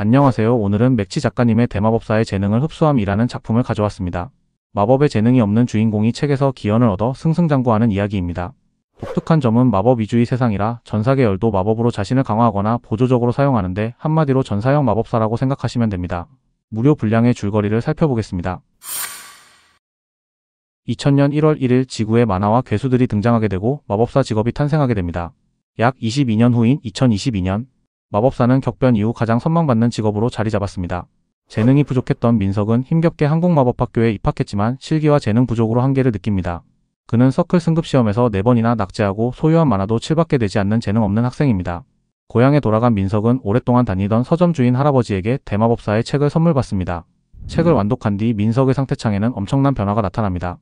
안녕하세요. 오늘은 맥치 작가님의 대마법사의 재능을 흡수함이라는 작품을 가져왔습니다. 마법의 재능이 없는 주인공이 책에서 기원을 얻어 승승장구하는 이야기입니다. 독특한 점은 마법 위주의 세상이라 전사계 열도 마법으로 자신을 강화하거나 보조적으로 사용하는데 한마디로 전사형 마법사라고 생각하시면 됩니다. 무료 분량의 줄거리를 살펴보겠습니다. 2000년 1월 1일 지구에 만화와 괴수들이 등장하게 되고 마법사 직업이 탄생하게 됩니다. 약 22년 후인 2022년 마법사는 격변 이후 가장 선망받는 직업으로 자리 잡았습니다. 재능이 부족했던 민석은 힘겹게 한국마법학교에 입학했지만 실기와 재능 부족으로 한계를 느낍니다. 그는 서클 승급 시험에서 4번이나 낙제하고 소유한 만화도 7밖에 되지 않는 재능 없는 학생입니다. 고향에 돌아간 민석은 오랫동안 다니던 서점 주인 할아버지에게 대마법사의 책을 선물 받습니다. 책을 완독한 뒤 민석의 상태창에는 엄청난 변화가 나타납니다.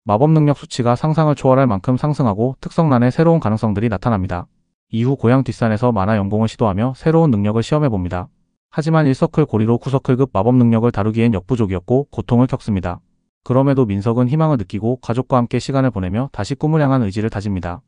마법 능력 수치가 상상을 초월할 만큼 상승하고 특성란에 새로운 가능성들이 나타납니다. 이후 고향 뒷산에서 만화 연공을 시도하며 새로운 능력을 시험해봅니다. 하지만 1서클 고리로 9서클급 마법 능력을 다루기엔 역부족이었고 고통을 겪습니다. 그럼에도 민석은 희망을 느끼고 가족과 함께 시간을 보내며 다시 꿈을 향한 의지를 다집니다.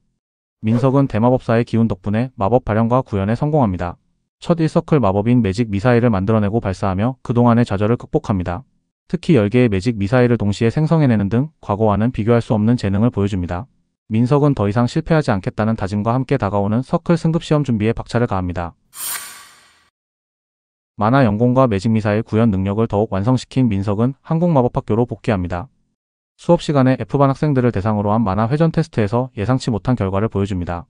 민석은 대마법사의 기운 덕분에 마법 발현과 구현에 성공합니다. 첫 1서클 마법인 매직 미사일을 만들어내고 발사하며 그동안의 좌절을 극복합니다. 특히 10개의 매직 미사일을 동시에 생성해내는 등 과거와는 비교할 수 없는 재능을 보여줍니다. 민석은 더 이상 실패하지 않겠다는 다짐과 함께 다가오는 서클 승급 시험 준비에 박차를 가합니다. 만화 연공과 매직 미사일 구현 능력을 더욱 완성시킨 민석은 한국마법학교로 복귀합니다. 수업 시간에 F반 학생들을 대상으로 한 만화 회전 테스트에서 예상치 못한 결과를 보여줍니다.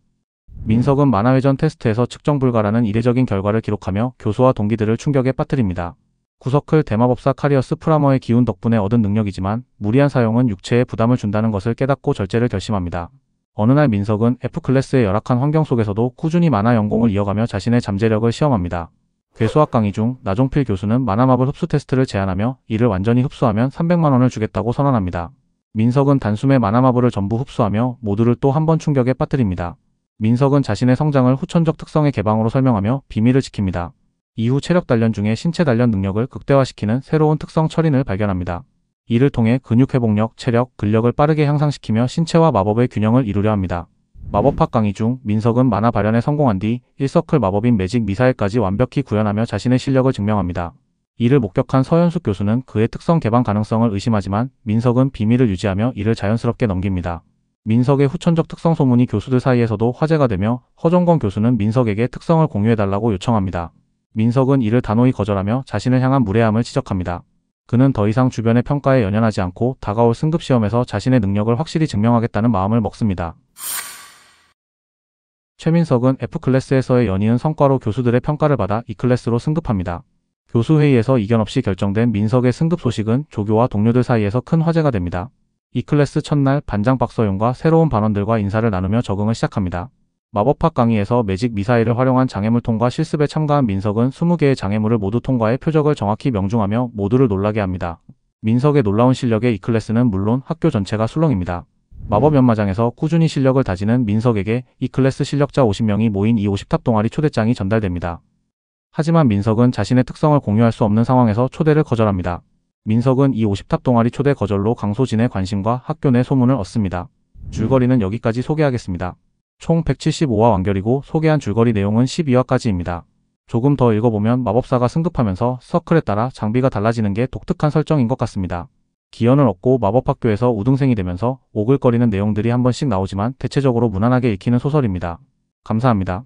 민석은 만화 회전 테스트에서 측정 불가라는 이례적인 결과를 기록하며 교수와 동기들을 충격에 빠뜨립니다. 9서클 대마법사 카리어스 프라머의 기운 덕분에 얻은 능력이지만 무리한 사용은 육체에 부담을 준다는 것을 깨닫고 절제를 결심합니다. 어느 날 민석은 F클래스의 열악한 환경 속에서도 꾸준히 만화 연공을 이어가며 자신의 잠재력을 시험합니다. 괴수학 강의 중 나종필 교수는 만화마블 흡수 테스트를 제안하며 이를 완전히 흡수하면 300만원을 주겠다고 선언합니다. 민석은 단숨에 만화마블을 전부 흡수하며 모두를 또 한 번 충격에 빠뜨립니다. 민석은 자신의 성장을 후천적 특성의 개방으로 설명하며 비밀을 지킵니다. 이후 체력 단련 중에 신체 단련 능력을 극대화시키는 새로운 특성 철인을 발견합니다. 이를 통해 근육 회복력, 체력, 근력을 빠르게 향상시키며 신체와 마법의 균형을 이루려 합니다. 마법학 강의 중 민석은 만화 발현에 성공한 뒤 1서클 마법인 매직 미사일까지 완벽히 구현하며 자신의 실력을 증명합니다. 이를 목격한 서현숙 교수는 그의 특성 개방 가능성을 의심하지만 민석은 비밀을 유지하며 이를 자연스럽게 넘깁니다. 민석의 후천적 특성 소문이 교수들 사이에서도 화제가 되며 허정건 교수는 민석에게 특성을 공유해달라고 요청합니다. 민석은 이를 단호히 거절하며 자신을 향한 무례함을 지적합니다. 그는 더 이상 주변의 평가에 연연하지 않고 다가올 승급시험에서 자신의 능력을 확실히 증명하겠다는 마음을 먹습니다. 최민석은 F클래스에서의 연이은 성과로 교수들의 평가를 받아 E클래스로 승급합니다. 교수회의에서 이견 없이 결정된 민석의 승급 소식은 조교와 동료들 사이에서 큰 화제가 됩니다. E클래스 첫날 반장 박서윤과 새로운 반원들과 인사를 나누며 적응을 시작합니다. 마법학 강의에서 매직 미사일을 활용한 장애물 통과 실습에 참가한 민석은 20개의 장애물을 모두 통과해 표적을 정확히 명중하며 모두를 놀라게 합니다. 민석의 놀라운 실력에 E클래스는 물론 학교 전체가 술렁입니다. 마법 연마장에서 꾸준히 실력을 다지는 민석에게 E클래스 실력자 50명이 모인 이 50탑 동아리 초대장이 전달됩니다. 하지만 민석은 자신의 특성을 공유할 수 없는 상황에서 초대를 거절합니다. 민석은 이 50탑 동아리 초대 거절로 강소진의 관심과 학교 내 소문을 얻습니다. 줄거리는 여기까지 소개하겠습니다. 총 175화 완결이고 소개한 줄거리 내용은 12화까지입니다. 조금 더 읽어보면 마법사가 승급하면서 서클에 따라 장비가 달라지는 게 독특한 설정인 것 같습니다. 기원을 얻고 마법학교에서 우등생이 되면서 오글거리는 내용들이 한 번씩 나오지만 대체적으로 무난하게 읽히는 소설입니다. 감사합니다.